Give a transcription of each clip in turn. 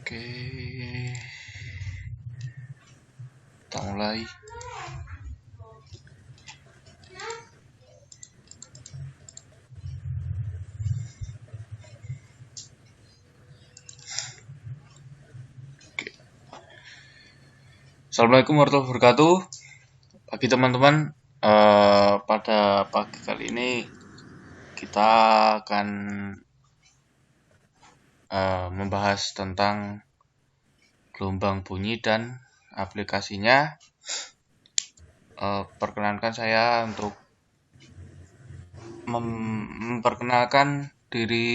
Oke, kita mulai. Assalamualaikum warahmatullahi wabarakatuh. Bagi teman-teman, pada pagi kali ini kita akan membahas tentang gelombang bunyi dan aplikasinya. Perkenankan saya untuk memperkenalkan diri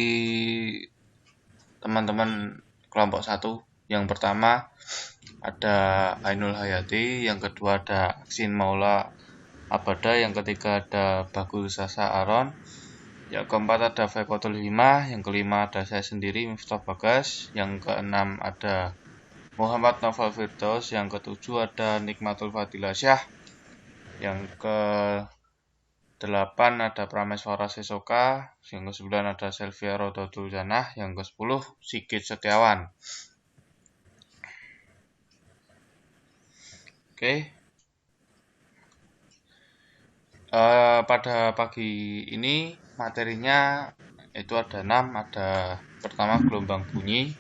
teman-teman kelompok 1. Yang pertama ada Ainul Hayati, yang kedua ada Aksin Maula Abada, yang ketiga ada Bagul Sasa Aron, yang keempat ada Fekotul Himah, yang kelima ada saya sendiri Miftah Bagas, yang keenam ada Muhammad Novel Firdaus, yang ketujuh ada Nikmatul Fadilah Syah, yang ke-8 ada Prameswara Sesoka, yang ke-9 ada Selvia Rodotul Janah, yang ke-10 Sigit Setiawan. Oke. Pada pagi ini materinya itu ada 6, ada pertama gelombang bunyi,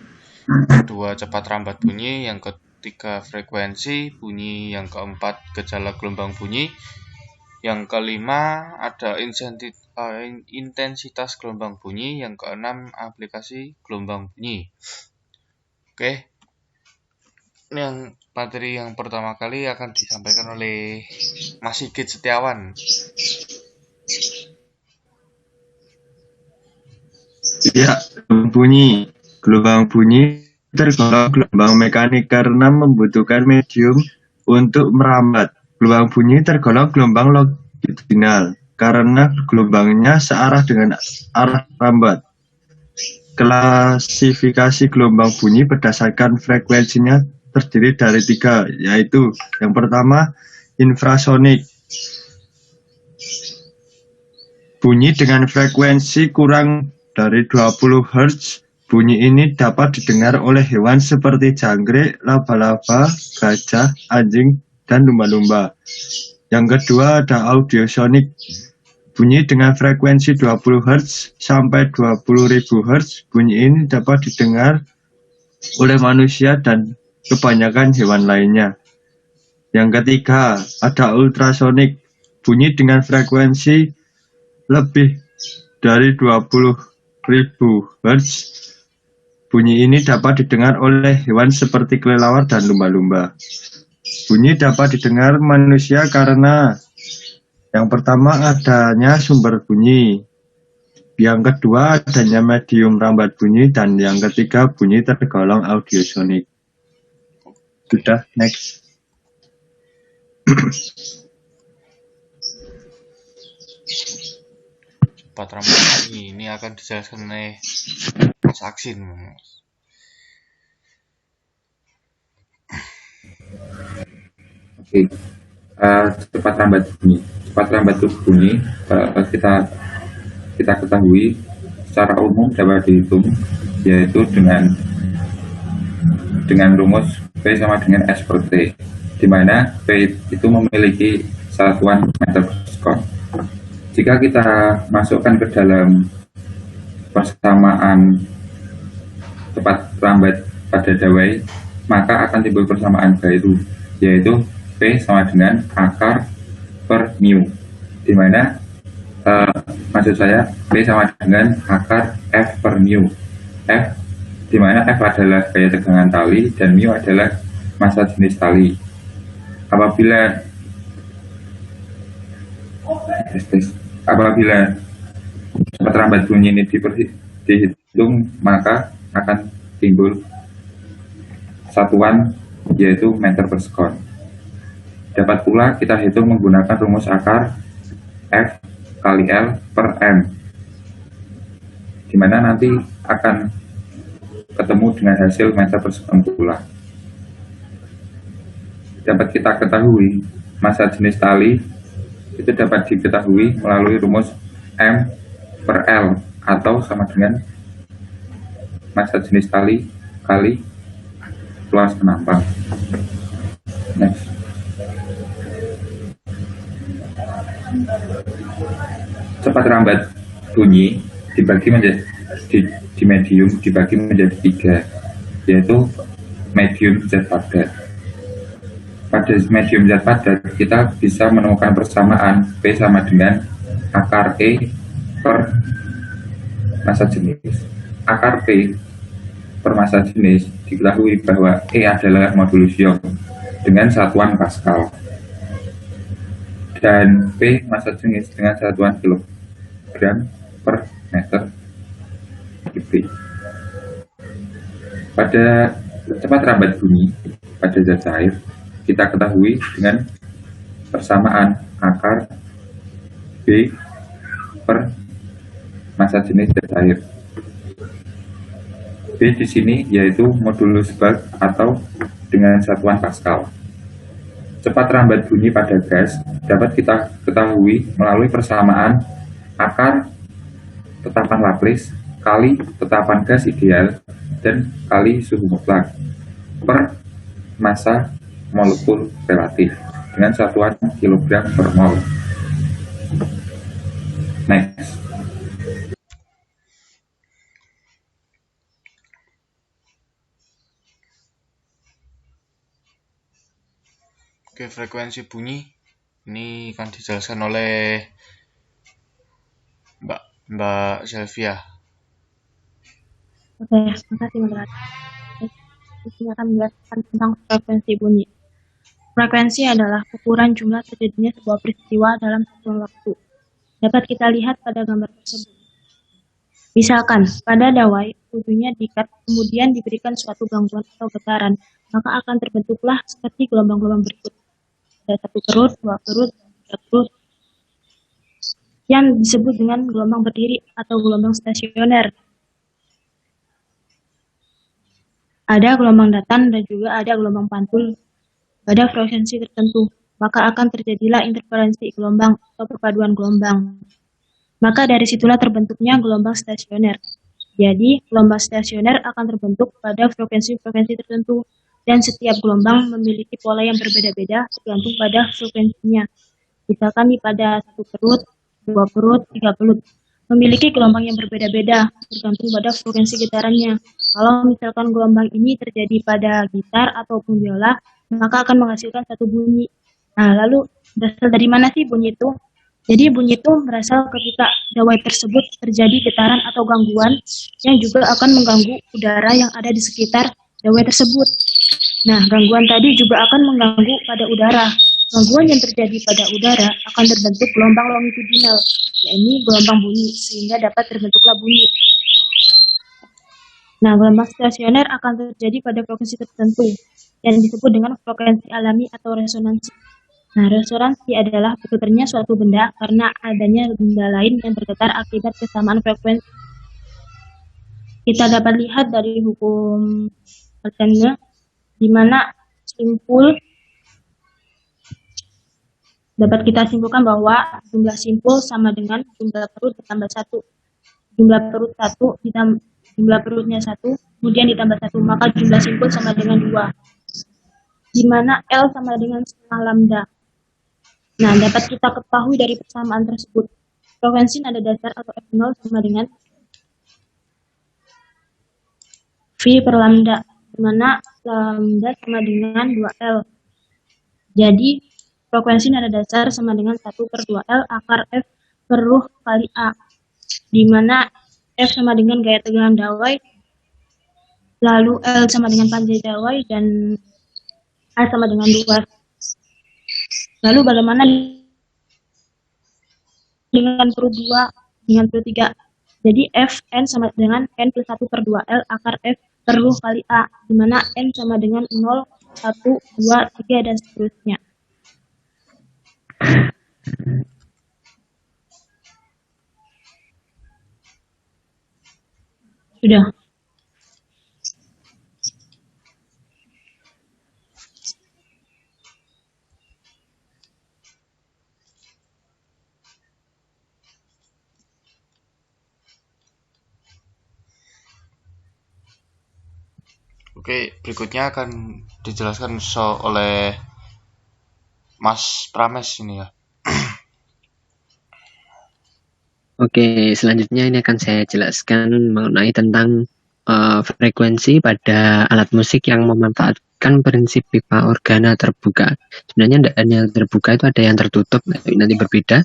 kedua cepat rambat bunyi, yang ketiga frekuensi bunyi, yang keempat gejala gelombang bunyi, yang kelima ada intensitas gelombang bunyi, yang keenam aplikasi gelombang bunyi. Oke. Yang materi yang pertama kali akan disampaikan oleh Mas Sigit Setiawan. Ya, gelombang bunyi tergolong gelombang mekanik karena membutuhkan medium untuk merambat. Gelombang bunyi tergolong gelombang longitudinal karena gelombangnya searah dengan arah rambat. Klasifikasi gelombang bunyi berdasarkan frekuensinya terdiri dari 3, yaitu yang pertama infrasonik. Bunyi dengan frekuensi kurang dari 20 Hz. Bunyi ini dapat didengar oleh hewan seperti jangkrik, laba-laba, gajah, anjing, dan lumba-lumba. Yang kedua ada audiosonik. Bunyi dengan frekuensi 20 Hz sampai 20.000 Hz. Bunyi ini dapat didengar oleh manusia dan kebanyakan hewan lainnya. Yang ketiga ada ultrasonik. Bunyi dengan frekuensi lebih dari 20.000 Hz. Bunyi ini dapat didengar oleh hewan seperti kelelawar dan lumba-lumba. Bunyi dapat didengar manusia karena yang pertama adanya sumber bunyi, yang kedua adanya medium rambat bunyi, dan yang ketiga bunyi tergolong audiosonik. Sudah, next. Cepat rambat bunyi ini akan dijelaskan oleh Mas Aksin. Oke. Cepat rambat bunyi. Cepat rambat bunyi kita ketahui secara umum dapat dihitung, yaitu dengan rumus P sama dengan S per T, di mana P itu memiliki satuan meter per sekon. Jika kita masukkan ke dalam persamaan cepat rambat pada dawai, maka akan timbul persamaan baru, yaitu P sama dengan akar per mu, di mana maksud saya P sama dengan akar F per mu. F, di mana F adalah gaya tegangan tali dan mu adalah massa jenis tali. Apabila cepat rambat bunyi ini dihitung, maka akan timbul satuan yaitu meter per sekon. Dapat pula kita hitung menggunakan rumus akar F kali L per M, dimana nanti akan ketemu dengan hasil meter per sekon pula. Dapat kita ketahui massa jenis tali itu dapat diketahui melalui rumus M per L, atau sama dengan massa jenis tali kali kelas penampang. Next. Cepat lambat bunyi dibagi menjadi di medium dibagi menjadi 3, yaitu medium zat padat. Pada medium zat padat kita bisa menemukan persamaan P sama dengan akar E per massa jenis. Akar P per massa jenis diketahui bahwa E adalah modulus Young dengan satuan Pascal dan P massa jenis dengan satuan kilogram per meter kubik. Pada cepat lambat bunyi pada zat cair kita ketahui dengan persamaan akar B per massa jenis zat cair. B di sini yaitu modulus Bach atau dengan satuan Pascal. Cepat lambat bunyi pada gas dapat kita ketahui melalui persamaan akar tetapan Laplace kali tetapan gas ideal dan kali suhu mutlak per massa molekul relatif dengan satuan kilogram per mol. Next. Oke, frekuensi bunyi ini akan dijelaskan oleh Mbak Sylvia. Oke, makasih moderator. Di sini akan menjelaskan tentang frekuensi bunyi. Frekuensi adalah ukuran jumlah terjadinya sebuah peristiwa dalam satuan waktu. Dapat kita lihat pada gambar tersebut. Misalkan, pada dawai, ujungnya diikat, kemudian diberikan suatu gangguan atau getaran, maka akan terbentuklah seperti gelombang-gelombang berikut. Ada 1 perut, 2 perut, 3 perut, yang disebut dengan gelombang berdiri atau gelombang stasioner. Ada gelombang datar dan juga ada gelombang pantul pada frekuensi tertentu, maka akan terjadilah interferensi gelombang atau perpaduan gelombang. Maka dari situlah terbentuknya gelombang stasioner. Jadi, gelombang stasioner akan terbentuk pada frekuensi-frekuensi tertentu, dan setiap gelombang memiliki pola yang berbeda-beda tergantung pada frekuensinya. Misalkan pada 1 perut, 2 perut, 3 perut, memiliki gelombang yang berbeda-beda tergantung pada frekuensi getarannya. Kalau misalkan gelombang ini terjadi pada gitar ataupun biola, maka akan menghasilkan satu bunyi. Nah, lalu berasal dari mana sih bunyi itu? Jadi bunyi itu berasal ketika dawai tersebut terjadi getaran atau gangguan yang juga akan mengganggu udara yang ada di sekitar dawai tersebut. Nah, gangguan tadi juga akan mengganggu pada udara. Gangguan yang terjadi pada udara akan terbentuk gelombang longitudinal, yaitu gelombang bunyi, sehingga dapat terbentuklah bunyi. Nah, gelombang stasioner akan terjadi pada frekuensi tertentu yang disebut dengan frekuensi alami atau resonansi. Nah, resonansi adalah bergetarnya suatu benda karena adanya benda lain yang bergetar akibat kesamaan frekuensi. Kita dapat lihat dari hukum Arcangel, di mana dapat kita simpulkan bahwa jumlah simpul sama dengan jumlah perut ditambah 1. Jumlah perut 1 ditambah jumlah perutnya 1, kemudian ditambah 1, maka jumlah simpul sama dengan 2. Di mana L sama dengan setengah lambda. Nah, dapat kita ketahui dari persamaan tersebut. Frekuensi nada dasar atau F0 sama dengan V per lambda, di mana lambda sama dengan 2L. Jadi, frekuensi nada dasar sama dengan 1 per 2L akar F per ruh kali A, di mana F sama dengan gaya tegangan dawai, lalu L sama dengan panjang dawai, dan A sama dengan 2. Lalu bagaimana dengan perut 2, dengan perut 3? Jadi Fn sama dengan N plus 1 per 2L akar F per ruh kali A, di mana N sama dengan 0, 1, 2, 3, dan seterusnya. Sudah. Oke, berikutnya akan dijelaskan oleh Mas Prames ini ya. Oke, selanjutnya ini akan saya jelaskan mengenai tentang frekuensi pada alat musik yang memanfaatkan prinsip pipa organa terbuka. Sebenarnya tidak hanya terbuka, itu ada yang tertutup, nanti berbeda.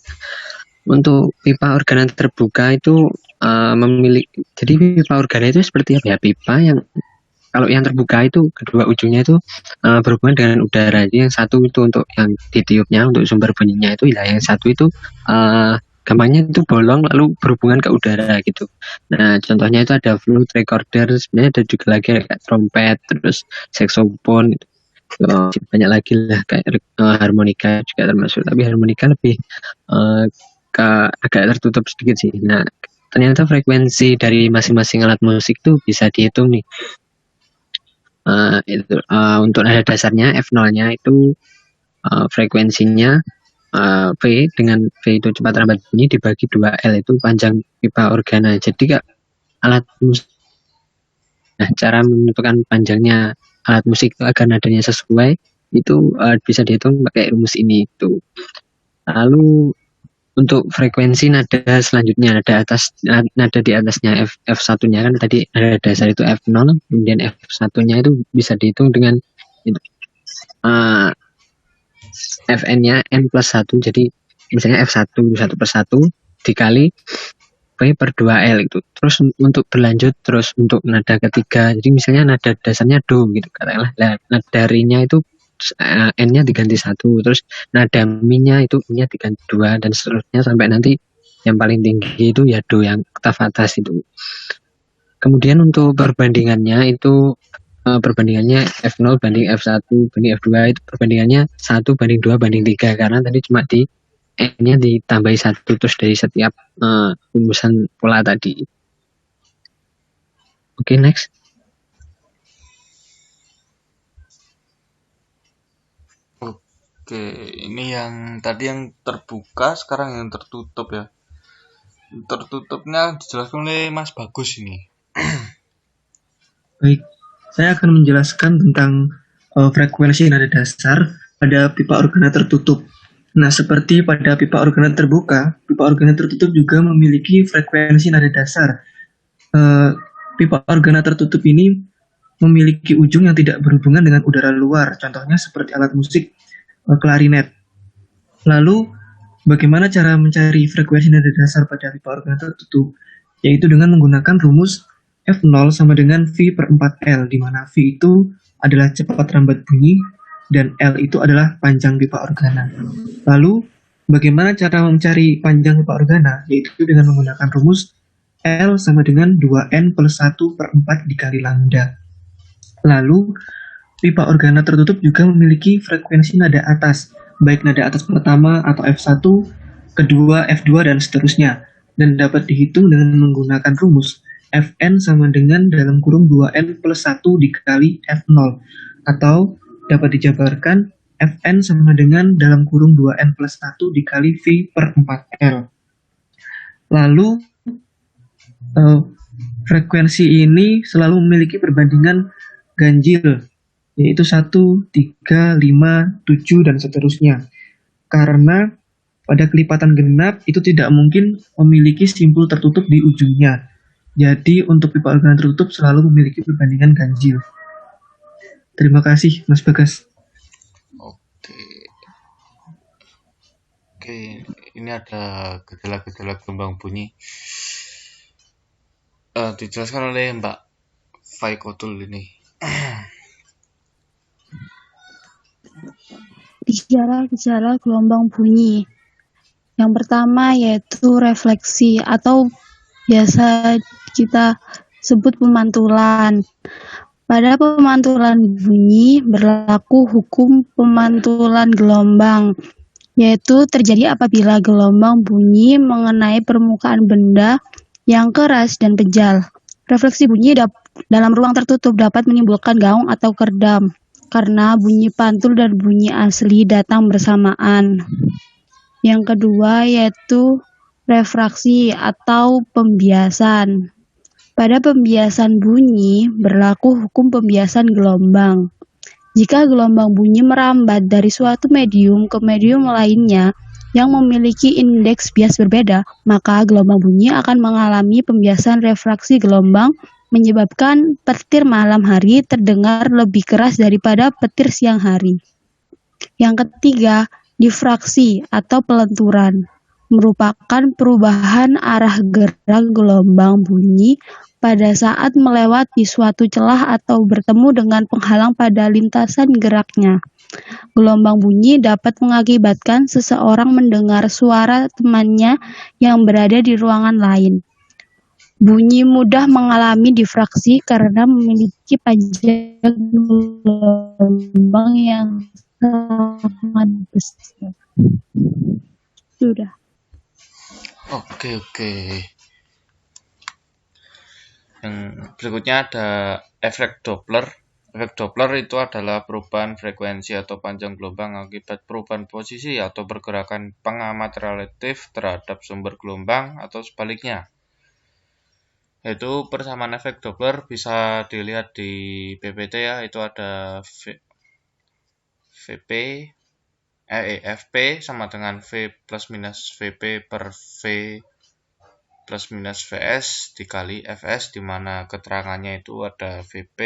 Untuk pipa organa terbuka itu memiliki, jadi pipa organa itu seperti apa ya? Pipa yang kalau yang terbuka itu kedua ujungnya itu berhubungan dengan udara. Jadi yang satu itu untuk yang ditiupnya untuk sumber bunyinya itu, yang satu itu gampangnya itu bolong lalu berhubungan ke udara gitu. Nah contohnya itu ada flute, recorder, sebenarnya ada juga lagi kayak trompet, terus saxophone gitu. Banyak lagi lah kayak harmonika juga termasuk, tapi harmonika lebih agak tertutup sedikit sih. Nah ternyata frekuensi dari masing-masing alat musik tuh bisa dihitung nih. Untuk nada dasarnya F0-nya itu frekuensinya V dengan V itu cepat lambat bunyi dibagi 2L itu panjang pipa organa. Jadi kak alat musik, nah cara menentukan panjangnya alat musik itu agar nadanya sesuai itu bisa dihitung pakai rumus ini itu. Lalu untuk frekuensi nada selanjutnya, nada di atasnya F1-nya kan tadi nada dasar itu F0, kemudian F1-nya itu bisa dihitung dengan Fn-nya N plus 1, jadi misalnya F1 1 per 1 dikali V per 2L itu. Terus untuk berlanjut terus untuk nada ketiga, jadi misalnya nada dasarnya Do gitu katakanlah, nada Re-nya itu N-nya diganti 1, terus nada Mi-nya itu I-nya diganti 2, dan seterusnya sampai nanti yang paling tinggi itu ya Do yang oktaf atas itu. Kemudian untuk perbandingannya itu perbandingannya F0 banding F1 banding F2 itu perbandingannya 1 banding 2 banding 3, karena tadi cuma di N-nya ditambahi 1 terus dari setiap rumusan pola tadi. Oke, next. Oke, ini yang tadi yang terbuka, sekarang yang tertutup ya. Tertutupnya dijelaskan oleh Mas Bagus ini. Baik, saya akan menjelaskan tentang frekuensi nada dasar pada pipa organa tertutup. Nah, seperti pada pipa organa terbuka, pipa organa tertutup juga memiliki frekuensi nada dasar. Pipa organa tertutup ini memiliki ujung yang tidak berhubungan dengan udara luar, contohnya seperti alat musik klarinet. Lalu, bagaimana cara mencari frekuensi nada dasar pada pipa organa tertutup? Yaitu dengan menggunakan rumus F0 sama dengan V per 4L, di mana V itu adalah cepat lambat bunyi dan L itu adalah panjang pipa organa. Lalu, bagaimana cara mencari panjang pipa organa? Yaitu dengan menggunakan rumus L sama dengan 2N plus 1 per 4 dikali lambda. Lalu, pipa organa tertutup juga memiliki frekuensi nada atas, baik nada atas pertama atau F1, kedua, F2, dan seterusnya, dan dapat dihitung dengan menggunakan rumus Fn sama dengan dalam kurung 2N plus 1 dikali F0, atau dapat dijabarkan Fn sama dengan dalam kurung 2N plus 1 dikali V per 4L. Lalu, frekuensi ini selalu memiliki perbandingan ganjil, yaitu 1, 3, 5, 7, dan seterusnya. Karena pada kelipatan genap itu tidak mungkin memiliki simpul tertutup di ujungnya. Jadi untuk pipa organa tertutup selalu memiliki perbandingan ganjil. Terima kasih, Mas Bagas. Oke, ini ada gejala-gejala gelombang bunyi. Dijelaskan oleh Mbak Faikotul ini. Gejala-gejala gelombang bunyi. Yang pertama yaitu refleksi atau biasa kita sebut pemantulan. Pada pemantulan bunyi berlaku hukum pemantulan gelombang, yaitu terjadi apabila gelombang bunyi mengenai permukaan benda yang keras dan kejal. Refleksi bunyi dalam ruang tertutup dapat menimbulkan gaung atau kerdam, karena bunyi pantul dan bunyi asli datang bersamaan. Yang kedua yaitu refraksi atau pembiasan. Pada pembiasan bunyi, berlaku hukum pembiasan gelombang. Jika gelombang bunyi merambat dari suatu medium ke medium lainnya yang memiliki indeks bias berbeda, maka gelombang bunyi akan mengalami pembiasan refraksi gelombang, menyebabkan petir malam hari terdengar lebih keras daripada petir siang hari. Yang ketiga, difraksi atau pelenturan merupakan perubahan arah gerak gelombang bunyi pada saat melewati suatu celah atau bertemu dengan penghalang pada lintasan geraknya. Gelombang bunyi dapat mengakibatkan seseorang mendengar suara temannya yang berada di ruangan lain. Bunyi mudah mengalami difraksi karena memiliki panjang gelombang yang sangat besar. Sudah. Oke. Yang berikutnya ada efek Doppler. Efek Doppler itu adalah perubahan frekuensi atau panjang gelombang akibat perubahan posisi atau pergerakan pengamat relatif terhadap sumber gelombang atau sebaliknya. Yaitu persamaan efek Doppler bisa dilihat di PPT ya, itu ada FP sama dengan V plus minus VP per V plus minus Vs dikali Fs, di mana keterangannya itu ada VP,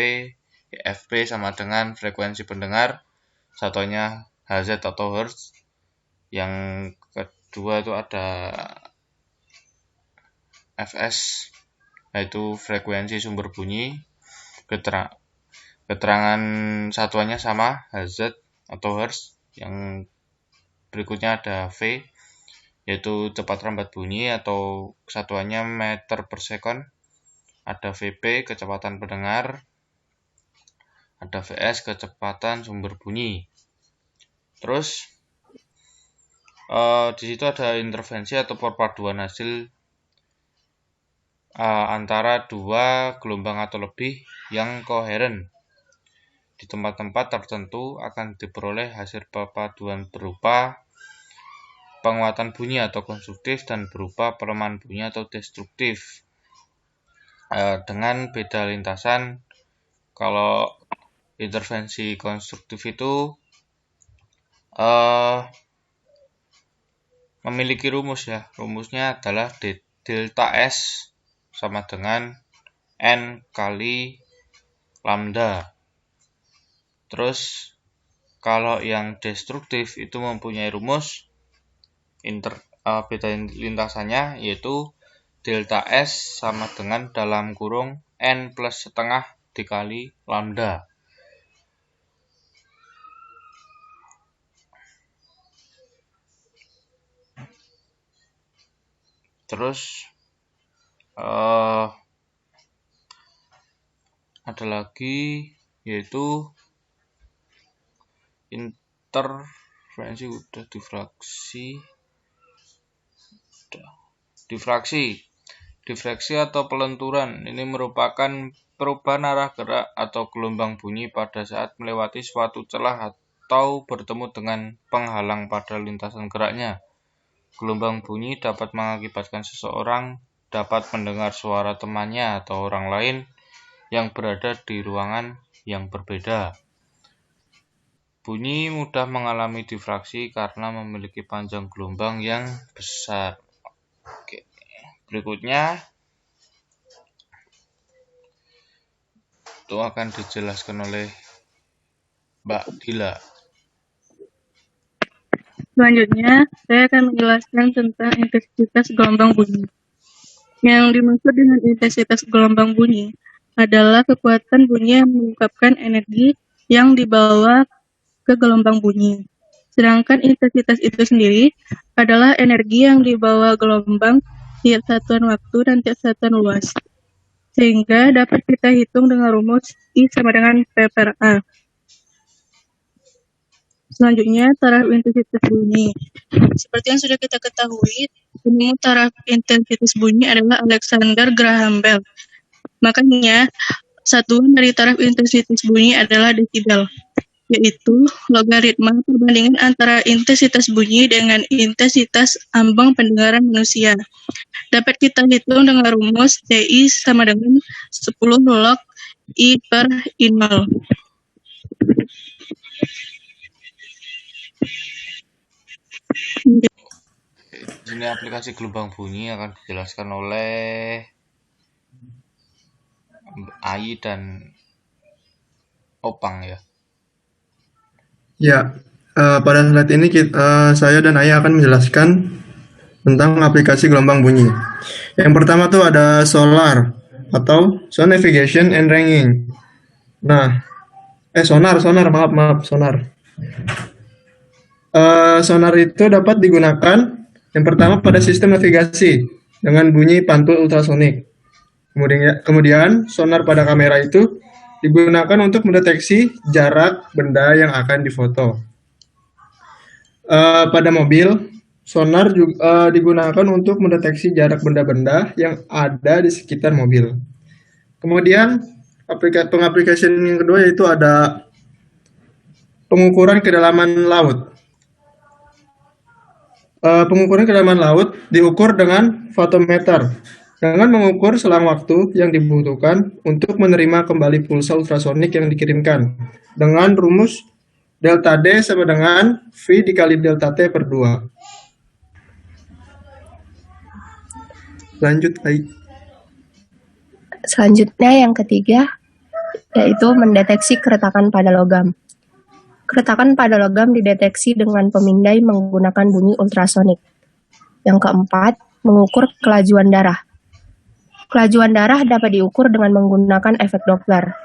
FP sama dengan frekuensi pendengar, satunya Hz atau Hertz. Yang kedua itu ada Fs, yaitu frekuensi sumber bunyi. Keterangan satuannya sama, Hz atau Hertz. Yang berikutnya ada V, yaitu cepat rambat bunyi atau satuannya meter per sekon. Ada VP, kecepatan pendengar. Ada Vs, kecepatan sumber bunyi. Terus di situ ada intervensi atau perpaduan hasil antara dua gelombang atau lebih yang koheren. Di tempat-tempat tertentu akan diperoleh hasil perpaduan berupa penguatan bunyi atau konstruktif dan berupa pelemahan bunyi atau destruktif. Dengan beda lintasan, kalau intervensi konstruktif itu memiliki rumus ya. Rumusnya adalah delta S sama dengan N kali lambda. Terus kalau yang destruktif itu mempunyai rumus beda lintasannya, yaitu delta S sama dengan dalam kurung N plus setengah dikali lambda. Terus ada lagi, yaitu intervensi udah difraksi atau pelenturan. Ini merupakan perubahan arah gerak atau gelombang bunyi pada saat melewati suatu celah atau bertemu dengan penghalang pada lintasan geraknya. Gelombang bunyi dapat mengakibatkan seseorang dapat mendengar suara temannya atau orang lain yang berada di ruangan yang berbeda. Bunyi mudah mengalami difraksi karena memiliki panjang gelombang yang besar. Oke. Berikutnya itu akan dijelaskan oleh Mbak Dila. Selanjutnya, saya akan menjelaskan tentang intensitas gelombang bunyi. Yang dimaksud dengan intensitas gelombang bunyi adalah kekuatan bunyi yang mengungkapkan energi yang dibawa ke gelombang bunyi. Sedangkan intensitas itu sendiri adalah energi yang dibawa gelombang tiap satuan waktu dan tiap satuan luas. Sehingga dapat kita hitung dengan rumus I sama dengan P per A. Selanjutnya, taraf intensitas bunyi. Seperti yang sudah kita ketahui, penemu taraf intensitas bunyi adalah Alexander Graham Bell. Makanya, satuan dari taraf intensitas bunyi adalah desibel. yaitu logaritma perbandingan antara intensitas bunyi dengan intensitas ambang pendengaran manusia. Dapat kita hitung dengan rumus TI sama dengan 10 log I per I0. Ini aplikasi gelombang bunyi akan dijelaskan oleh Ai dan Opang ya. Ya, pada slide ini saya dan Ayah akan menjelaskan tentang aplikasi gelombang bunyi. Yang pertama tuh ada solar atau sound navigation and ranging. Nah, sonar, maaf, sonar. Sonar itu dapat digunakan yang pertama pada sistem navigasi dengan bunyi pantul ultrasonik. Kemudian sonar pada kamera itu digunakan untuk mendeteksi jarak benda yang akan difoto. Pada mobil, sonar juga digunakan untuk mendeteksi jarak benda-benda yang ada di sekitar mobil. Kemudian pengaplikasian yang kedua yaitu ada pengukuran kedalaman laut. Pengukuran kedalaman laut diukur dengan fotometer dengan mengukur selang waktu yang dibutuhkan untuk menerima kembali pulsa ultrasonik yang dikirimkan dengan rumus delta D sama dengan V dikali delta T per 2. Lanjut, Hai. Selanjutnya yang ketiga yaitu mendeteksi keretakan pada logam. Keretakan pada logam dideteksi dengan pemindai menggunakan bunyi ultrasonik. Yang keempat, mengukur kelajuan darah. Kelajuan darah dapat diukur dengan menggunakan efek Doppler.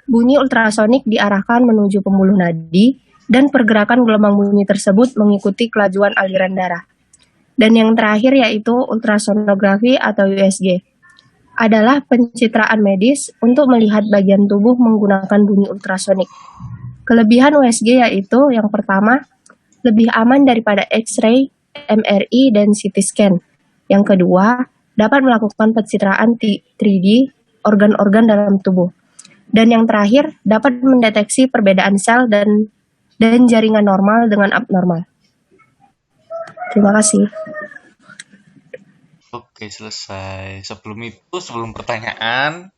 Bunyi ultrasonik diarahkan menuju pembuluh nadi dan pergerakan gelombang bunyi tersebut mengikuti kelajuan aliran darah. Dan yang terakhir yaitu ultrasonografi atau USG. Adalah pencitraan medis untuk melihat bagian tubuh menggunakan bunyi ultrasonik. Kelebihan USG yaitu yang pertama, lebih aman daripada X-ray, MRI, dan CT scan. Yang kedua, dapat melakukan pencitraan 3D organ-organ dalam tubuh. Dan yang terakhir, dapat mendeteksi perbedaan sel dan jaringan normal dengan abnormal. Terima kasih. Oke, selesai. Sebelum pertanyaan,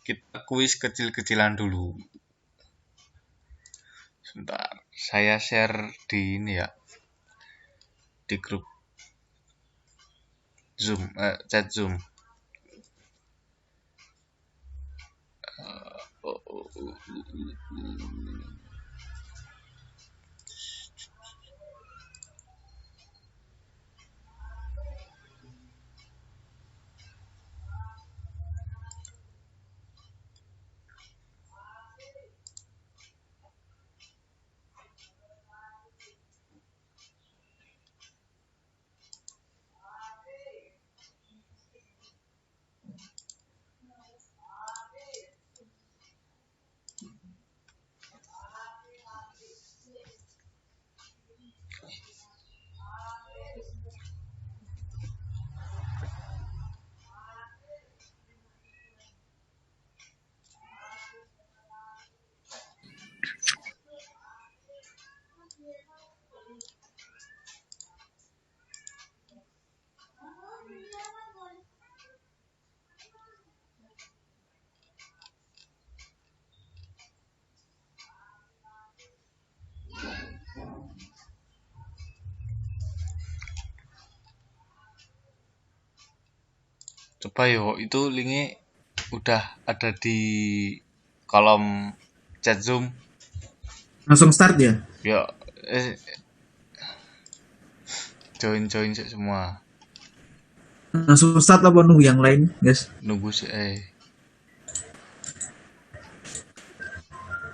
kita kuis kecil-kecilan dulu. Sebentar, saya share di ini ya, di grup Zoom, chat Zoom. Coba yo, itu linknya udah ada di kolom chat Zoom. Langsung start ya? Ya, join sih semua. Langsung start apa nunggu yang lain, guys? Nunggu sih.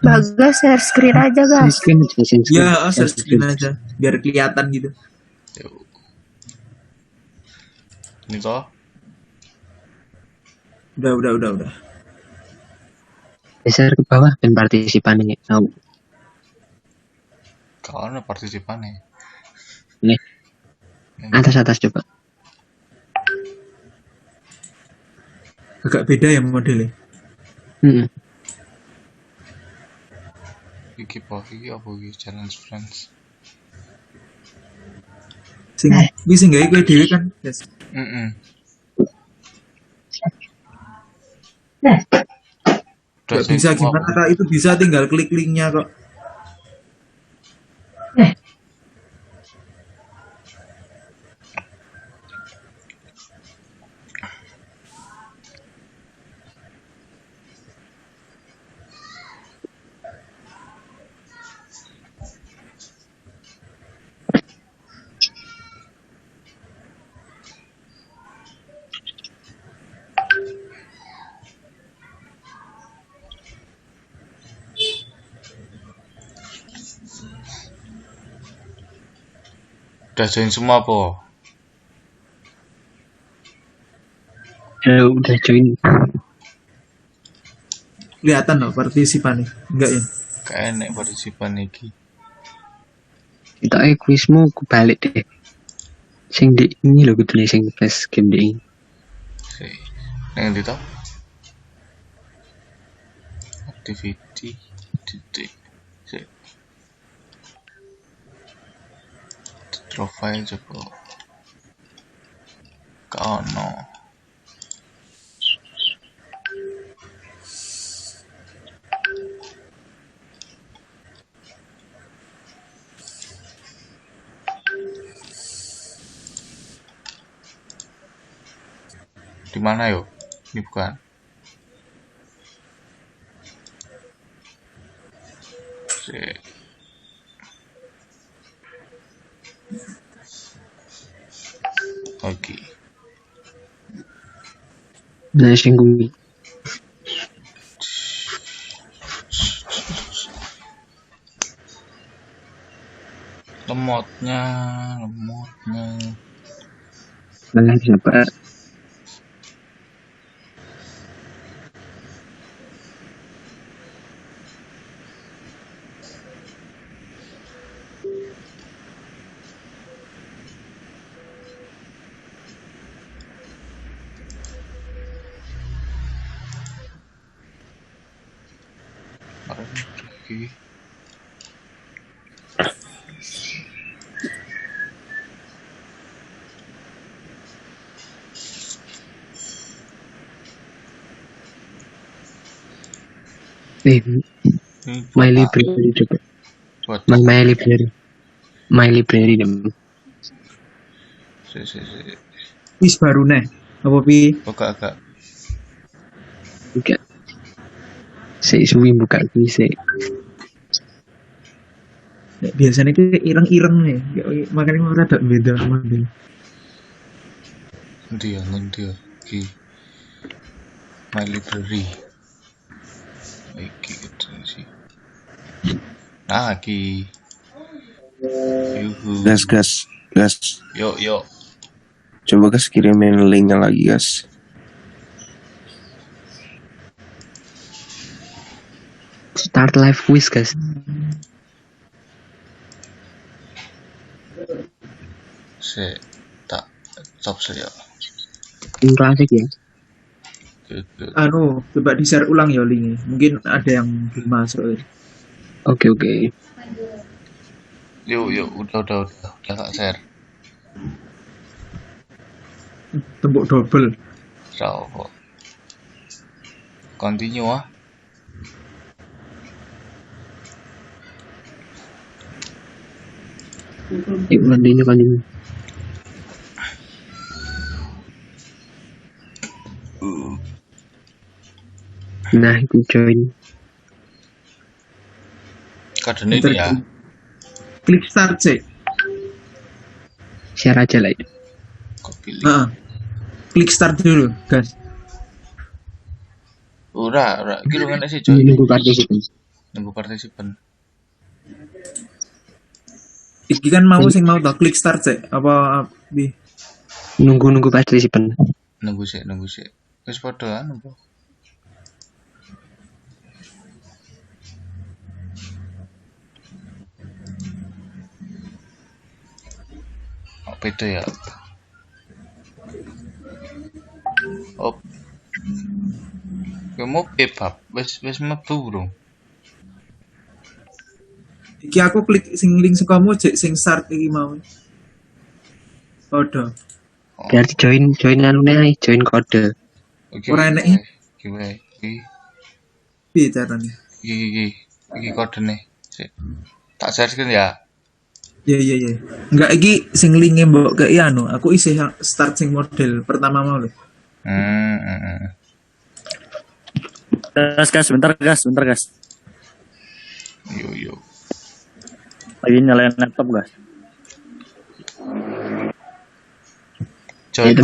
Bagus, share screen aja guys. Ya, share screen aja, biar kelihatan gitu. Yuk. Ini toh? Udah. Geser ke bawah dan partisipannya tahu. Kalau ada partisipannya. Nih. Atas coba. Agak beda ya modelnya. Iki apa iki challenge friends. Sing gawe kowe dhewe kan, guys. Gak bisa gimana Kak, itu bisa tinggal klik linknya kok. Udah join semua po? Udah join. Kelihatan loh partisipan nih, enggak ya? Kayak enek partisipan iki. Kita kuismu ku balik deh. Sing di ini lho kudune sing flash game di. Nang ndi to? Activity titik. Profile coba. Kono. Di mana yo? Ini bukan. Oke. Nah, sing kuwi. Lemotnya. Mana siapa? Oke. My library coba. My library. My library dem. Wis baru nih. Apa pi? Agak. Buka. Suwi buka kuwi sik. Biasanya itu ireng-ireng nih. Makanya mau rada beda model. Ngendi ya? Iki. My library. Iki gitu sih. Nah, iki. Yuhu. Gas. Yuk. Coba guys kirimin linknya lagi guys. Start live quiz guys. Tak stop saya. Klasik ya. Coba di share ulang ya linknya. Mungkin ada yang belum masuk. Oke. Yuk, udah tak share. Tembok double. Rawo. Continue ah. Continue. Nah, aku join. Kadene ini ya. Klik start sih. Share aja lah itu. Klik start dulu, guys. Ora, iki lho ngene sih, Coy. Nunggu partisipan. Iki kan sing mau tak klik start sih. Apa bi? Nunggu partisipan. Nunggu sih. Wis padha nunggu. Apa itu ya? Kamu pepap, wes metu bro. Iki aku klik sing link sakamu jek sing start iki mau. Podo. Berarti join anune ae, join kode. Oke. Ora enek iki. Piye carane? Iki kodene. Sik. Tak share ya. Iya. Enggak iki sing linke mbok kei anu, aku isih start sing model pertama mau lho. Gas, bentar gas. Yo. Lagi nyalain laptop gas. Join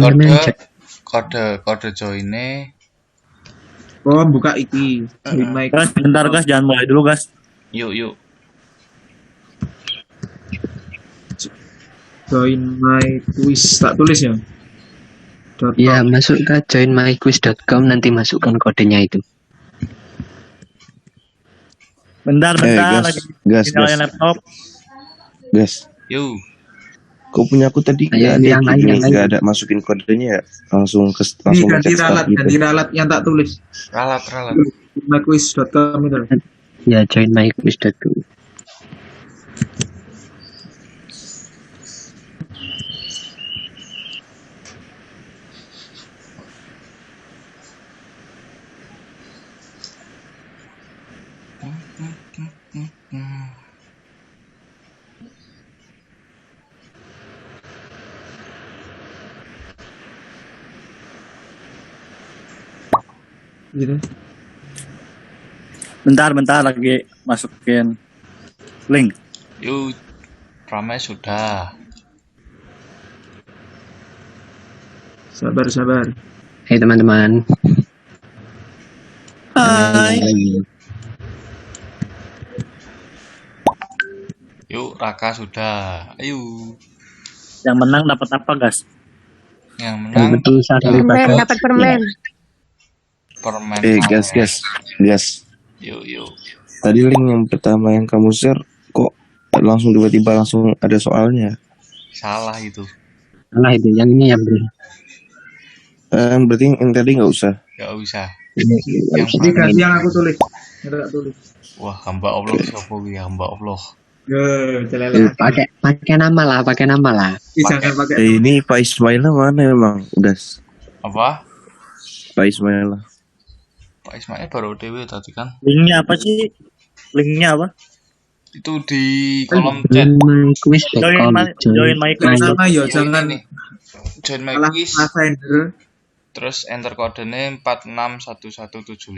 kode join-e. Oh, buka iki. Join my Gas, bentar gas, jangan mulai dulu gas. Yuk. join my quiz. Tak tulis ya. Ya, masuk ke joinmyquiz.com, nanti masukkan kodenya itu. Bentar, gas. nyalain laptop. Gas. Yuk. Kok punya aku tadi nggak ada masukin kodenya ya? Langsung ganti ralat yang tak tulis. Ralat. joinmyquiz.com itu. Ya, joinmyquiz.com. Gitu. Bentar lagi masukin link. Yuk, ramai sudah. Sabar. Hai teman-teman. Hai. Yuk, Raka sudah. Ayo. Yang menang dapat apa, gas? Yang menang dapat permen. Permen. Gas. Yuk. Tadi link yang pertama yang kamu share kok langsung tiba-tiba langsung ada soalnya. Salah itu. Salah itu, yang ini ya bro. Berarti yang tadi nggak usah. Nggak usah. Ini ganti yang aku tulis. Nggak tulis. Wah, hamba Allah siapa ya hamba Allah. Pakai nama lah. Jangan pakai. Ini Pak Ismail mana emang? Udah. Apa? Pak Ismail. Pak Ismail baru dewe tadi kan. Linknya apa sih? Linknya apa? Itu di kolom chat. Join my quiz. Sama yo, jangan Join my quiz. Terus enter kodenya 461175.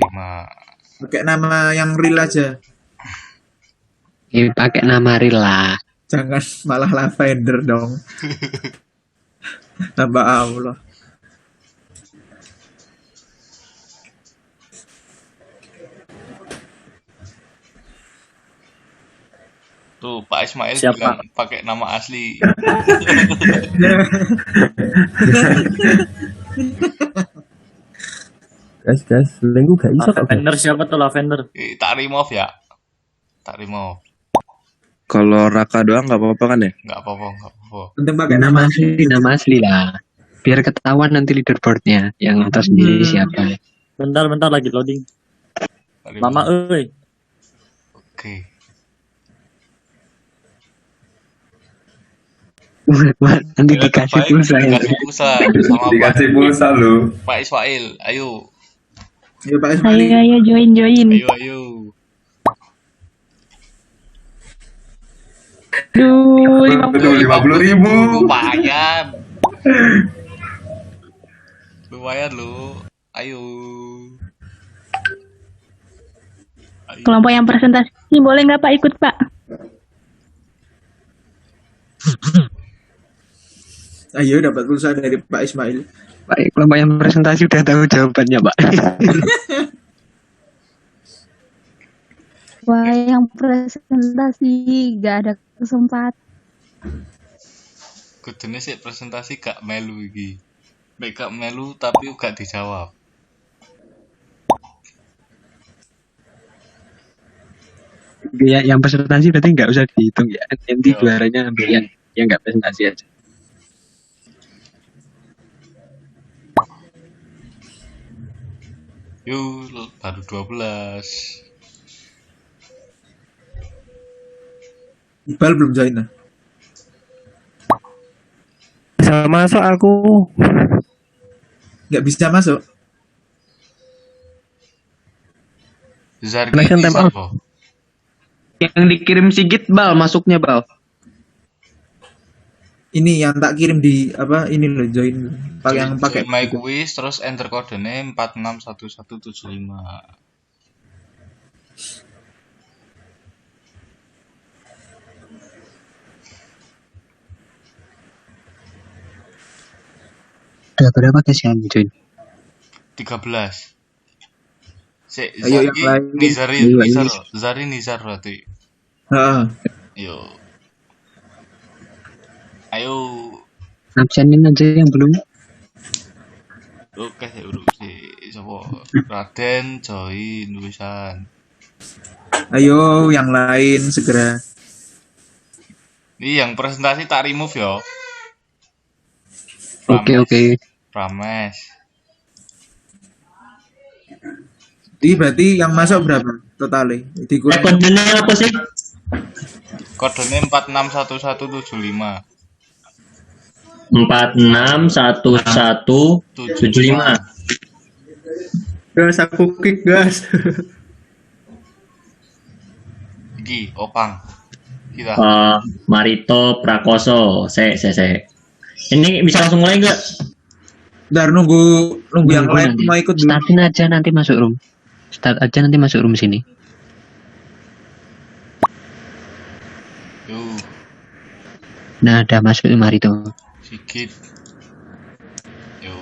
Pakai nama yang real aja. Pakai nama real lah. Jangan malah lavender dong. Tambah Allah. Tuh Pak Ismail siapa? Bilang pakai nama asli. Gas, lengku gak iso kok. Lavender siapa tuh lavender? Tak remove ya. Tak remove. Kalau Raka doang nggak apa-apa kan ya? Nggak apa-apa. Penting pakai nama asli lah. Biar ketahuan nanti leaderboardnya yang atas sendiri siapa. Bentar lagi loading. Mama euy. Oke. Nanti dikasih pulsa ya. Dikasih pulsa lu. Pak Ismail, ayo. Ayo Pak Ismail. Ayo join. Ayo. Duh, 50.000. Lumayan lu. Ayo. Kelompok yang presentasi boleh nggak Pak ikut Pak? Ayo dapat pulsa dari Pak Ismail. Baik, kelompok yang presentasi udah tahu jawabannya Pak. Wah, yang presentasi gak ada kesempatan. Kudune sih presentasi gak melu iki. Nek gak melu tapi gak dijawab. Ya, yang presentasi berarti nggak usah dihitung ya. Nanti juaranya ambil yang nggak presentasi aja. Yuk, baru 12. Iqbal belum join lah. Bisa masuk aku. Nggak bisa masuk. Zargi Connection time bisa out. po. Yang dikirim Sigit Bal masuknya Bal. Ini yang tak kirim di apa ini loh join pakai yang pakai Join my quiz terus enter kodenya 461175. Ada berapa guys yang join? 13. Ayo yang lain. Zari Nizar berarti. Heeh. Yo. Ayo. Absenin aja yang belum. Oke, urus sapa? Raden join wisan. Ayo yang lain segera. Ini yang presentasi tak remove ya. Oke. Prames. Jadi berarti yang masuk berapa totalnya? Dikurang. Kodenya apa sih? Kodenya 461175. 461175. Gas, aku kick gas. Iki Opang. Kita. Marito Prakoso. Se. Ini bisa langsung mulai enggak? Bentar nunggu yang lain nanti. mau ikut dulu. Startin aja nanti masuk room. Start aja nanti masuk room sini. Yo, Nah, ada masuk Marito. Sigit. Yo.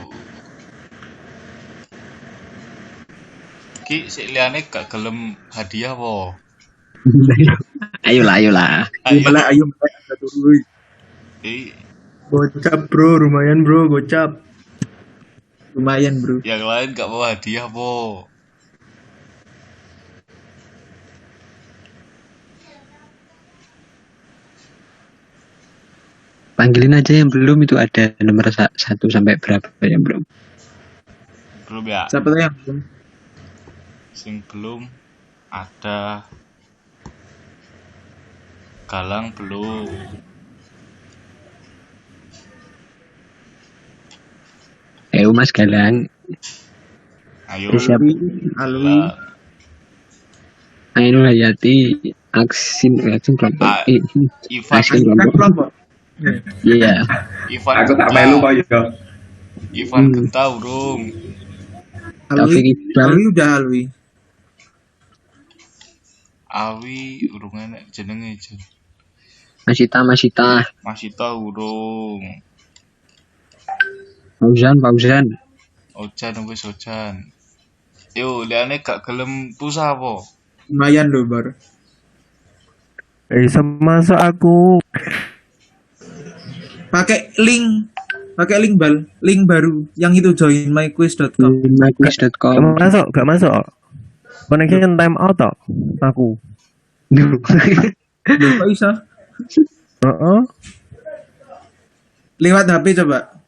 Ki sik liyane gak gelem hadiah po. Ayolah. Ayo satu dulu. Gocap bro, lumayan bro, gocap. Lumayan bro. Yang lain gak mau hadiah po. Panggilin aja yang belum, itu ada nomor 1 sampai berapa yang belum. Belum ya? Siapa tuh yang belum? Sing belum ada Galang belum. Ayo Mas Galang. Ayo. Siapa? Alwi. Ainul Hayati, Aksin kelompok. Ivan Aksin kelompok. Iya. Ivan Aku tak melu kok yo. Ivan Genta urung. Alwi udah Alwi. Awi urung enek jenenge jen. Masita. Masita urung. Fauzan. Ojan. Yo, liane gak gelem pulsa apa? Lumayan loh bar. Bisa masuk aku. Pakai link bal, link baru yang itu joinmyquiz.com. myquiz.com. Gak masuk. Connection time out toh aku. Loh, kok bisa? Lewat HP coba.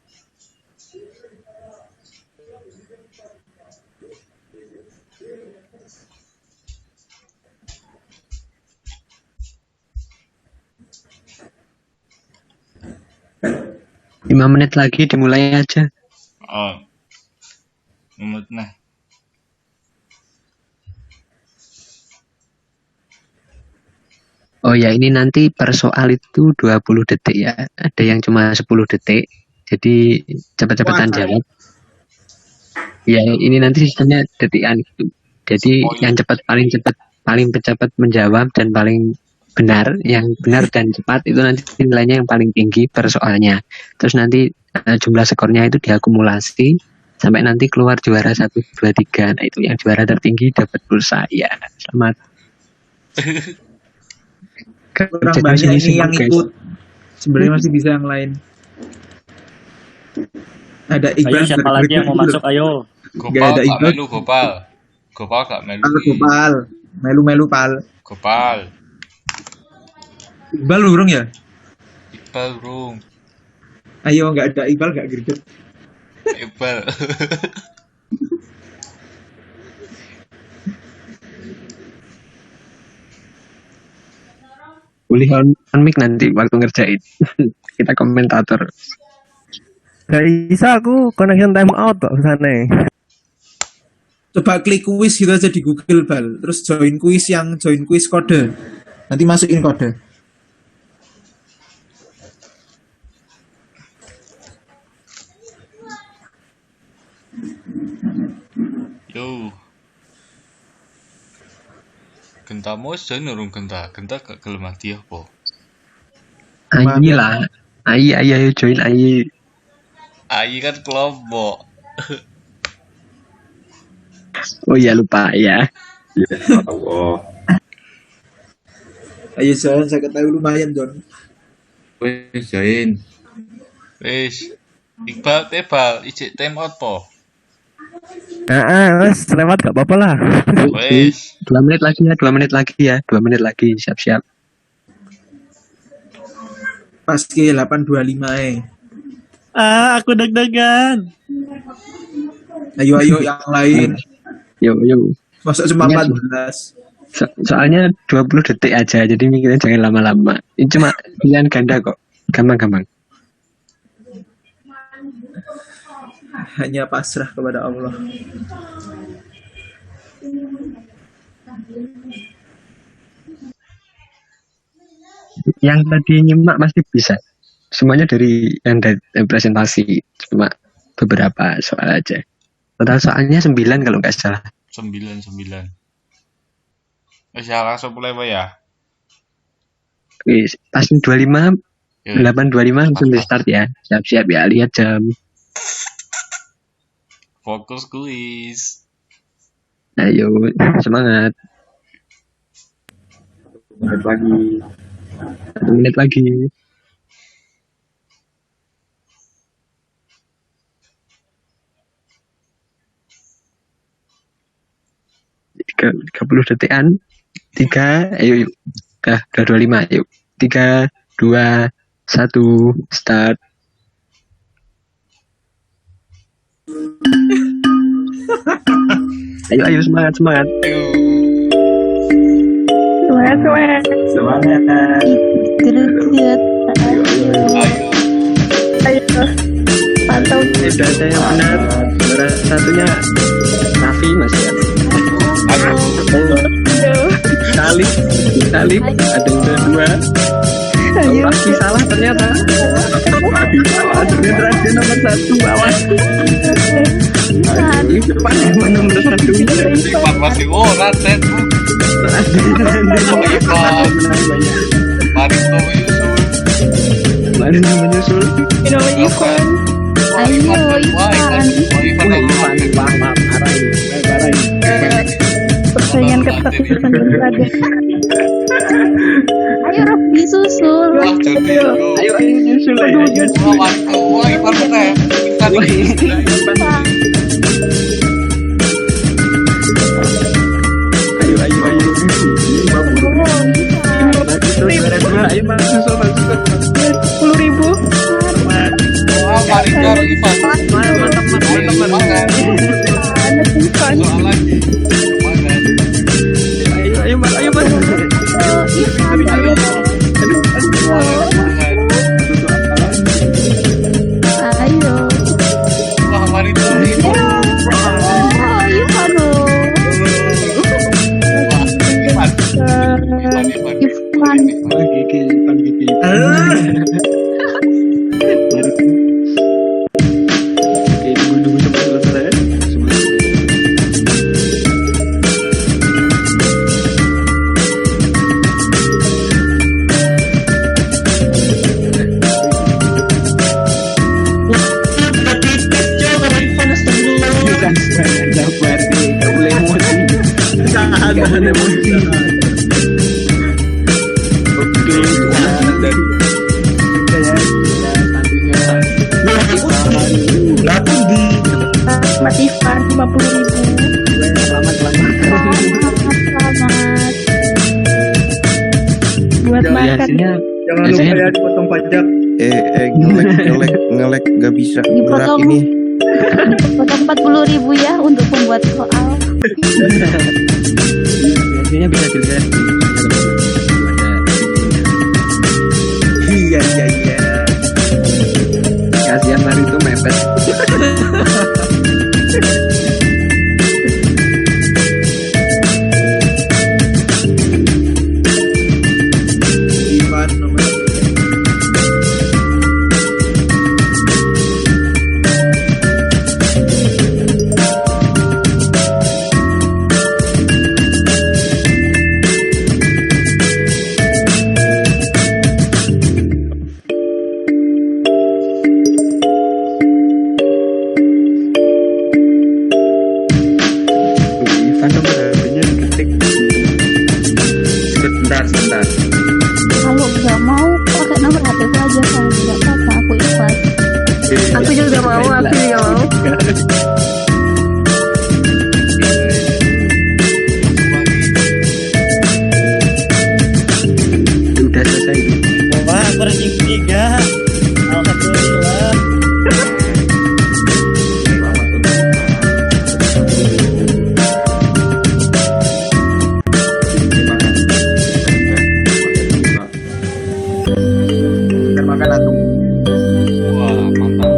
Lima menit lagi dimulai aja. Oh. Menit nah. Oh ya, ini nanti per soal itu 20 detik ya. Ada yang cuma 10 detik. Jadi cepat-cepatan jawab. Ya, ini nanti sistemnya detikan gitu. Jadi yang paling cepat menjawab dan paling benar, yang benar dan cepat itu nanti nilainya yang paling tinggi per soalnya. Terus nanti jumlah skornya itu diakumulasi sampai nanti keluar juara 1, 2, 3. Nah, itu yang juara tertinggi dapat pulsa. Ya, selamat. Kurang banyak ini yang ikut. Sebenarnya masih bisa yang lain. Ada Iqbal. Ayo siapa lagi yang mau masuk? Ayo. Gopal gak melu Gopal. Gopal gak melu. Gopal. Melu pal. Gopal. Iqbal urung ya? Iqbal urung. Ayo nggak ada Iqbal nggak greget. Iqbal. Boleh on mic nanti waktu ngerjain. Kita komentator. Gak bisa aku connection time out kok sana. Coba klik kuis gitu aja di Google Bal. Terus join kuis kode. Nanti masukin kode. Yo. Gentamu wis join urung genta gak gelem mati apa? Ayi lah. Ayo join ayi. Ayi kan kelompok. Oh iya lupa ya. Allah. Ayo join, saya ketahui lumayan John. Wes join. Wis. Iqbal tebal ijik time out po. Wes lewat gak apa-apa lah. Wes. 2 menit lagi ya, 2 menit lagi ya. 2 menit lagi, siap-siap. Pas ke 8.25 Aku deg-degan. Ayo yang lain. Yo. Masuk cuma 14. Soalnya 20 detik aja, jadi mikirnya jangan lama-lama. Ini cuma pilihan ganda kok. Gampang. Hanya pasrah kepada Allah. Yang tadi nyimak masih bisa. Semuanya dari yang presentasi, cuma beberapa soal aja. Total soalnya 9 kalau nggak salah. 9. Wis ya langsung mulai ya. Wis, pas 25 8.25 langsung di start ya. Siap-siap ya, lihat jam. Fokus kuis. Ayo, semangat. 1 menit lagi. 1 menit lagi. Tiga 30 detikan. 3, ayo. Udah 25, yuk. 3, 2, 1, start. Ayo semangat. Semangat. Ayo. Pantau. Sudah ada yang benar. Juara satunya Raffi masih ya. Salib. Ada yang udah 2. Raffi salah ternyata. Ternyata dia nomor 1 awas. Ivan yang nomor 1. Ivan masih Raden. Ivan. Marito menyusul. Ivan. Ayo Ivan. Persaingan ketat. Ayo Raffi susul. Ayo nyusul. Ivan menang. Ayo masuk. 10.000. Marigar Ivan. Ayo Mas. Ayo. Wah, Marigar. Mas Ivan 50.000. Selamat. Buat makan. Jangan lupa ya dipotong pajak. ngelek gak bisa gerak Dipotong. ini. Dipotong 40.000 ya untuk membuat soal. Biasanya bisa dilihat di dapat. Ivan nomor Ivan nomor HP-nya ketik. Sebentar. Kalau nggak mau pakai nomor HP ku aja, kalau nggak apa-apa aku ikhlas. Aku juga mau, aku juga mau. Udah selesai. Wah, aku ranking 3. Alhamdulillah. Terima kasih. Wah, mantap.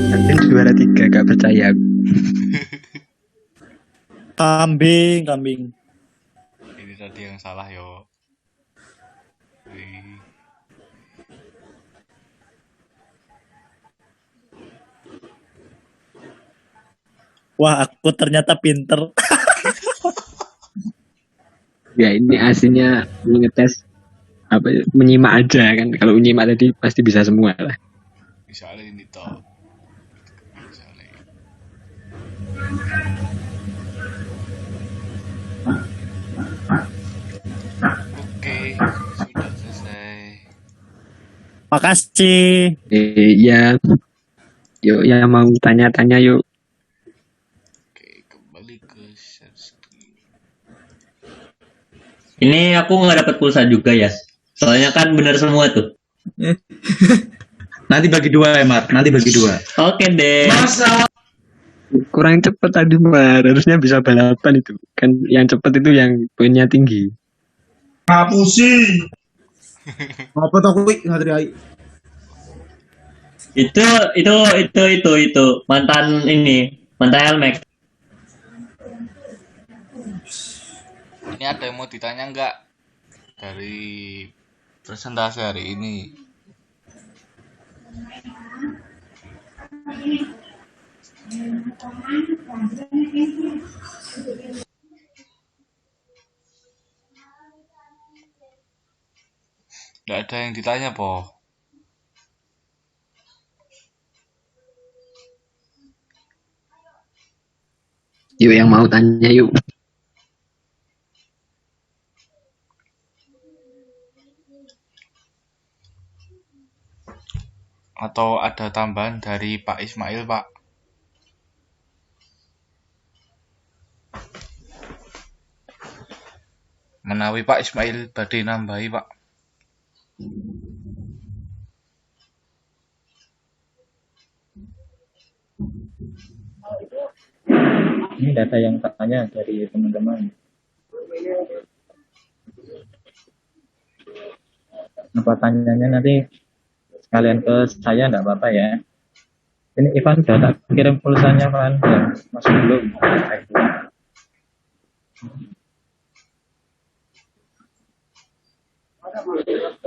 Nanti juara 3 gak percaya aku. Kambing. Ini tadi yang salah yo. Wih. Wah, aku ternyata pinter. Ya ini aslinya ngetes apa menyimak aja kan. Kalau menyimak tadi pasti bisa semua lah. Misalnya ini toh. Misalnya. Oke, sudah selesai. Makasih. Ya. Yuk yang mau tanya-tanya yuk. Oke, kembali ke share screen. Ini aku nggak dapat pulsa juga ya. Soalnya kan bener semua tuh. Nanti bagi 2 ya, Mar. Nanti bagi 2. Oke deh. Kurang cepet tadi Mar. Harusnya bisa balapan itu. Kan yang cepet itu yang poinnya tinggi. Pusing. Apa tuh kuwi ngatri Itu mantan Elmek. Ini ada yang mau ditanya nggak dari presentasi hari ini? Nggak ada yang ditanya, Po. Yuk yang mau tanya yuk. Atau ada tambahan dari Pak Ismail, Pak? Menawi Pak Ismail badhe nambahi, Pak. Ini data yang tanya dari teman-teman. Apa tanyanya nanti sekalian ke saya enggak apa-apa ya. Ini Ivan udah tak kirim pulsanya Van, ya, masih belum.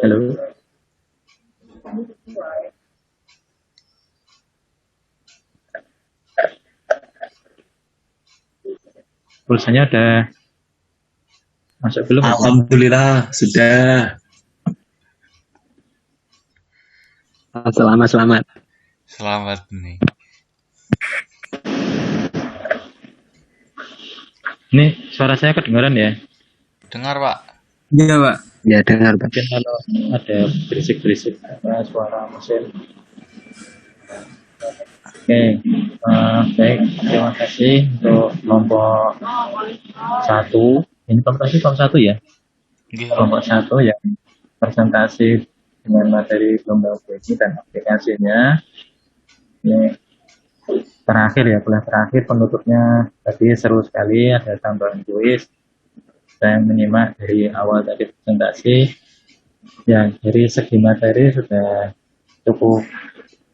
Halo. Pulsanya udah masuk belum? Alhamdulillah sudah. Selamat. Selamat nih. Ini suara saya kedengaran ya? Dengar, Pak. Iya, Pak. Ya dengar, Pak. Mungkin kalau ada berisik-berisik suara mesin. Oke, baik. Terima kasih untuk kelompok 1. Ini kelompok 1 ya? Kelompok 1 yang presentasi dengan materi gelombang bunyi dan aplikasinya. Ini terakhir ya, kuliah terakhir penutupnya tadi seru sekali, ada tambahan kuis. Saya menyimak dari awal tadi presentasi. Ya, dari segi materi sudah cukup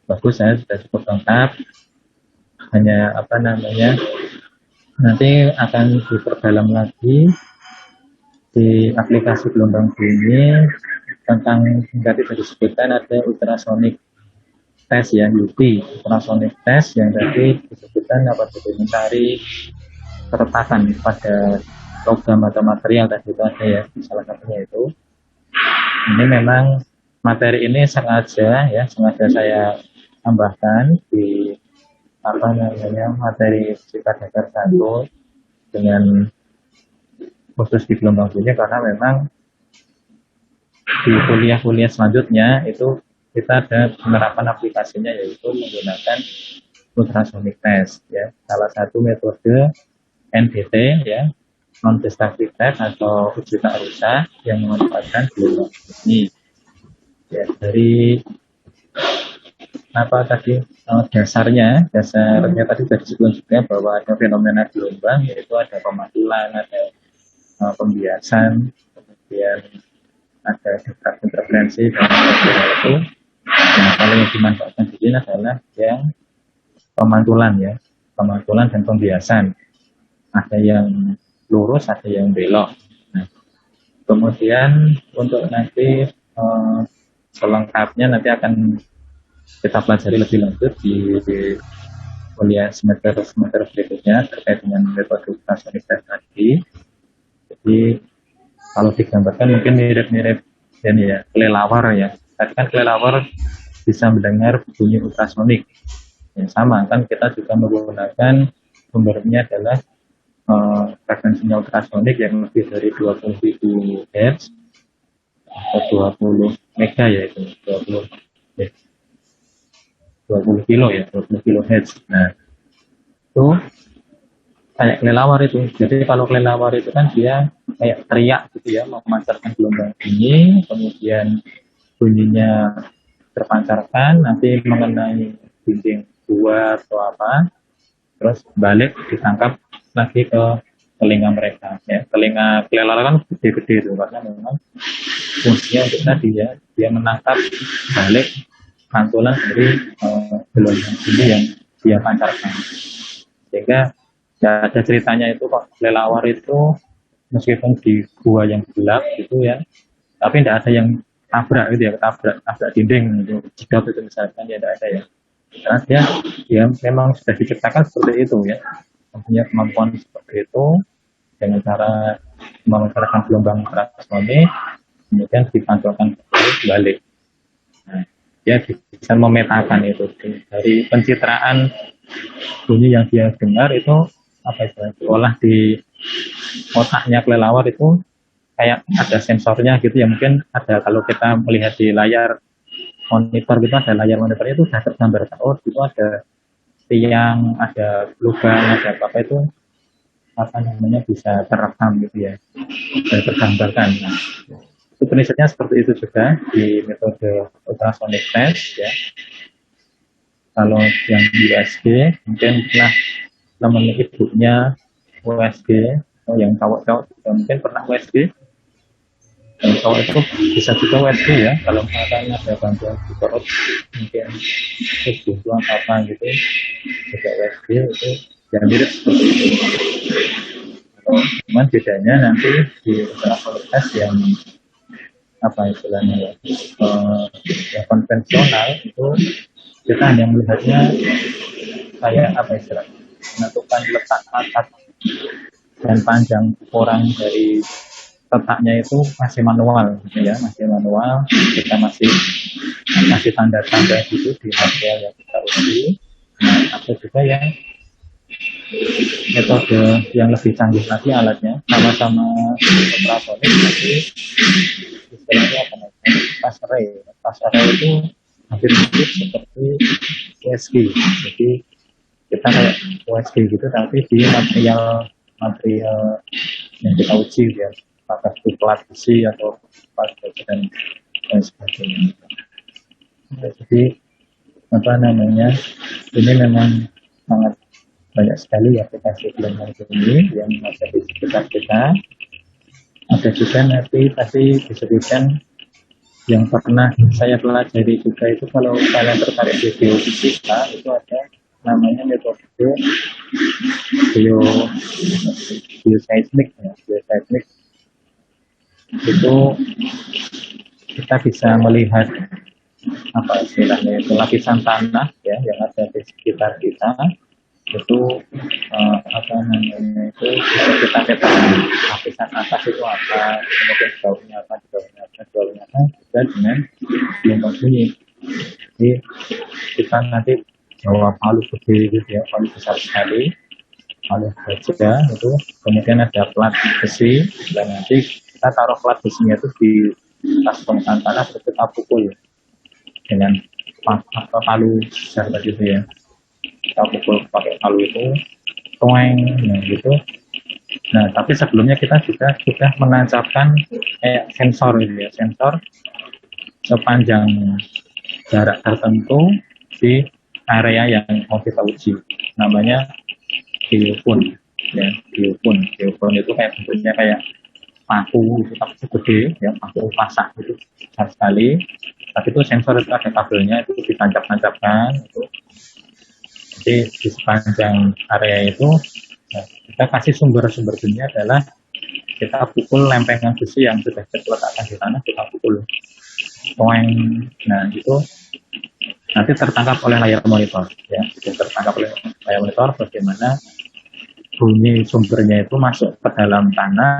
bagus ya, sudah cukup lengkap. Hanya nanti akan diperdalam lagi di aplikasi gelombang bunyi tentang tadi disebutkan ada ultrasonic test ya, UT, ultrasonic test yang tadi disebutkan apabila mencari keretakan pada logam atau material tadi itu ada ya, salah satunya itu. Ini memang materi ini sengaja saya tambahkan di materi fisika dasar 1 dengan khusus di gelombang bunyi, karena memang di kuliah-kuliah selanjutnya itu kita ada penerapan aplikasinya, yaitu menggunakan ultrasonic test ya, salah satu metode NDT ya, non destructive test atau uji tak rusak yang memanfaatkan gelombang bunyi ya. Dari dasarnya tadi sudah disebutkan juga bahwa ada fenomena gelombang, yaitu ada pemantulan, ada pembiasan, kemudian ada interferensi dan sebagainya itu. Nah, kalau yang dimanfaatkan di sini adalah yang pemantulan ya, pemantulan dan pembiasan. Ada yang lurus, ada yang belok. Nah, kemudian untuk nanti selengkapnya nanti akan kita pelajari lebih lanjut di kuliah semester berikutnya terkait dengan metode ultrasonic test tadi. Jadi kalau digambarkan mungkin mirip-mirip ini ya, kelelawar ya. Tadi kan kelelawar bisa mendengar bunyi ultrasonik. Yang sama kan kita juga menggunakan sumbernya adalah frekuensinya ultrasonik yang lebih dari 20.000 Hz atau 20 mega ya, itu 20 kilo ya, 20 kHz. Nah, itu kayak kelelawar itu. Jadi kalau kelelawar itu kan dia kayak teriak gitu ya, memancarkan gelombang bunyi, kemudian bunyinya terpancarkan, nanti mengenai dinding gua atau apa, terus balik ditangkap lagi ke telinga mereka ya. Telinga kelelawar kan gede-gede itu karena memang fungsinya untuk tadi ya, dia menangkap balik pantulan dari gelombang bunyi yang dia pancarkan. Sehingga ya ada ceritanya itu kok kelelawar itu meskipun di gua yang gelap gitu ya, tapi tidak ada yang tabrak gitu ya, tabrak dinding gitu, jika itu misalkan ya tidak ada ya. Karena dia memang sudah diciptakan seperti itu ya, mempunyai kemampuan seperti itu dengan cara memancarkan gelombang ultrasonik, kemudian dipantulkan balik. Nah, dia bisa memetakan itu dari pencitraan bunyi yang dia dengar itu olah di otaknya kelelawar itu kayak ada sensornya gitu ya, mungkin ada kalau kita melihat di layar monitor gitu, ada layar monitornya itu sudah tergambar itu ada tiang, ada lubang, ada apa itu bisa terekam gitu ya dan tergambarkan. Nah, itu prinsipnya seperti itu juga di metode ultrasonic test ya. Kalau yang USG mungkin pernah teman ibunya USG, atau yang cowok-cowok juga mungkin pernah USG. Yang cowok itu bisa juga USG ya, kalau misalkan ada bantuan support mungkin bantuan apa gitu juga USG itu yang mirip seperti itu. Cuman bedanya nanti di ultrasonic test yang istilahnya yang konvensional itu kita hanya melihatnya kayak menentukan letak pangkat dan panjang ukuran dari letaknya itu masih manual gitu ya, kita masih tanda-tanda gitu di material yang kita uji. Nah, ada juga yang metode yang lebih canggih lagi alatnya, sama-sama ultrasonic tapi istilahnya fast array itu hampir mirip seperti USG. Jadi kita kayak USG gitu tapi di material yang kita uji ya, apakah itu plat besi atau plat dan sebagainya. Jadi ini memang sangat banyak sekali aplikasi gelombang bunyi yang ada di sekitar kita. Ada juga nanti pasti disebutkan yang pernah saya pelajari juga itu, kalau kalian tertarik di geofisika, itu ada namanya metode geoseismik ya. Geoseismik itu kita bisa melihat apa istilahnya itu, lapisan tanah ya yang ada di sekitar kita itu apa namanya itu, bisa kita petakan lapisan atas itu apa, kemudian bawahnya apa, juga dengan gelombang bunyi. Jadi kita nanti bawa palu gede gitu ya, palu besar sekali, palu baja itu, kemudian ada plat besi, dan nanti kita taruh plat besinya itu di atas permukaan tanah, terus kita pukul dengan palu besar tadi itu ya, kita pukul pakai palu itu, toeng, nah gitu. Nah, tapi sebelumnya kita juga sudah menancapkan sensor gitu ya, sensor sepanjang jarak tertentu di area yang mau kita uji, namanya geofone ya. Geofone itu kayak bentuknya kayak paku itu, tapi gede ya, paku pasak itu besar sekali, tapi itu sensor itu ada kabelnya, itu ditancap-tancapkan itu. Jadi di sepanjang area itu nah, kita kasih sumber bunyi adalah kita pukul lempengan besi yang sudah diletakkan di tanah, kita pukul toeng. Nah itu nanti tertangkap oleh layar monitor ya, tertangkap oleh layar monitor bagaimana bunyi sumbernya itu masuk ke dalam tanah